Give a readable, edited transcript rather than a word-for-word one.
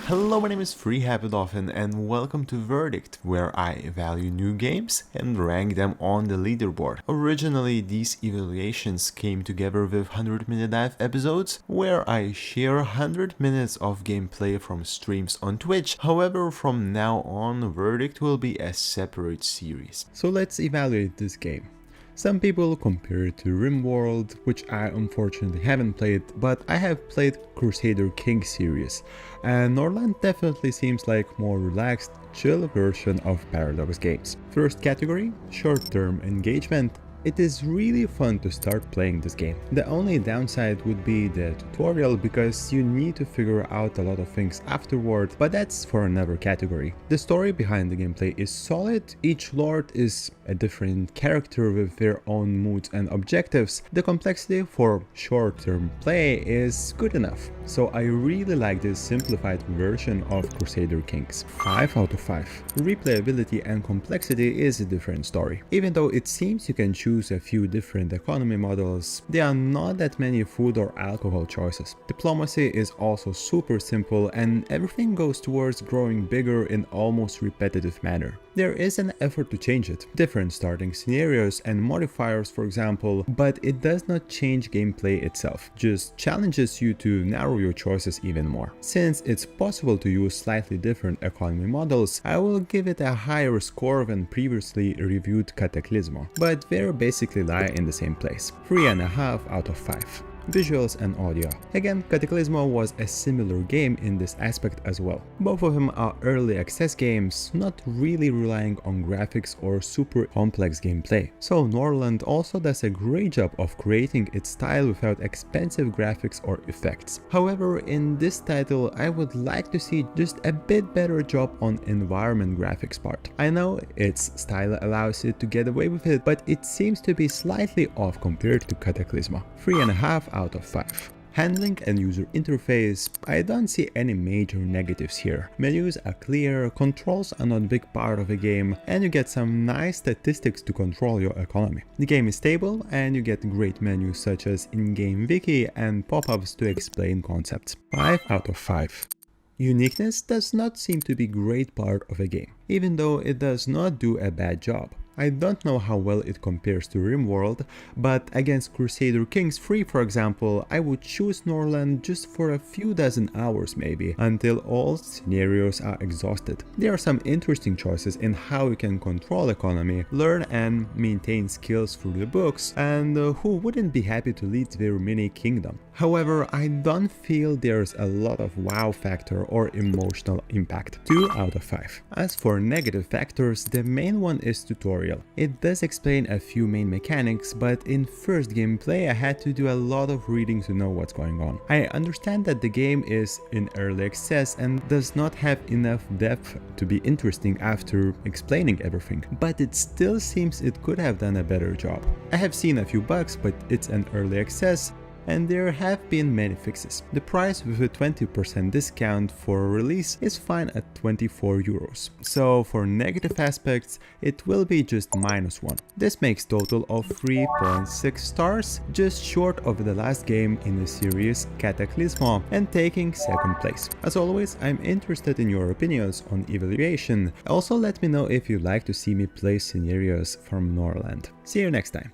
Hello, my name is FreeHappyDolphin and welcome to Verdict, where I evaluate new games and rank them on the leaderboard. Originally, these evaluations came together with 100-minute dive episodes, where I share 100 minutes of gameplay from streams on Twitch. However, from now on, Verdict will be a separate series. So let's evaluate this game. Some people compare it to RimWorld, which I unfortunately haven't played, but I have played Crusader Kings series, and Norland definitely seems like more relaxed, chill version of Paradox games. First category, short-term engagement. It is really fun to start playing this game. The only downside would be the tutorial, because you need to figure out a lot of things afterward, but that's for another category. The story behind the gameplay is solid. Each lord is a different character with their own moods and objectives. The complexity for short-term play is good enough. So I really like this simplified version of Crusader Kings. 5 out of 5. Replayability and complexity is a different story. Even though it seems you can choose a few different economy models, there are not that many food or alcohol choices. Diplomacy is also super simple, and everything goes towards growing bigger in almost repetitive manner. There is an effort to change it, different starting scenarios and modifiers for example, but it does not change gameplay itself, just challenges you to narrow your choices even more. Since it's possible to use slightly different economy models, I will give it a higher score than previously reviewed Cataclysmo, but they basically lie in the same place. 3.5 out of 5. Visuals and audio. Again, Cataclysmo was a similar game in this aspect as well. Both of them are early access games, not really relying on graphics or super complex gameplay. So Norland also does a great job of creating its style without expensive graphics or effects. However, in this title I would like to see just a bit better job on environment graphics part. I know its style allows it to get away with it, but it seems to be slightly off compared to Cataclysmo. 3.5 out of 5. Handling and user interface. I don't see any major negatives here. Menus are clear, controls are not a big part of the game, and you get some nice statistics to control your economy. The game is stable and you get great menus such as in-game wiki and pop-ups to explain concepts. 5 out of 5. Uniqueness does not seem to be a great part of a game, even though it does not do a bad job. I don't know how well it compares to RimWorld, but against Crusader Kings 3 for example, I would choose Norland just for a few dozen hours maybe, until all scenarios are exhausted. There are some interesting choices in how you can control economy, learn and maintain skills through the books, and who wouldn't be happy to lead their mini kingdom. However, I don't feel there's a lot of wow factor or emotional impact. 2 out of 5. As for negative factors, the main one is tutorial. It does explain a few main mechanics, but in first gameplay I had to do a lot of reading to know what's going on. I understand that the game is in early access and does not have enough depth to be interesting after explaining everything, but it still seems it could have done a better job. I have seen a few bugs, but it's an early access and there have been many fixes. The price with a 20% discount for release is fine at 24 euros. So for negative aspects, it will be just -1. This makes total of 3.6 stars, just short of the last game in the series Cataclysmo and taking second place. As always, I'm interested in your opinions on evaluation. Also let me know if you'd like to see me play scenarios from Norland. See you next time.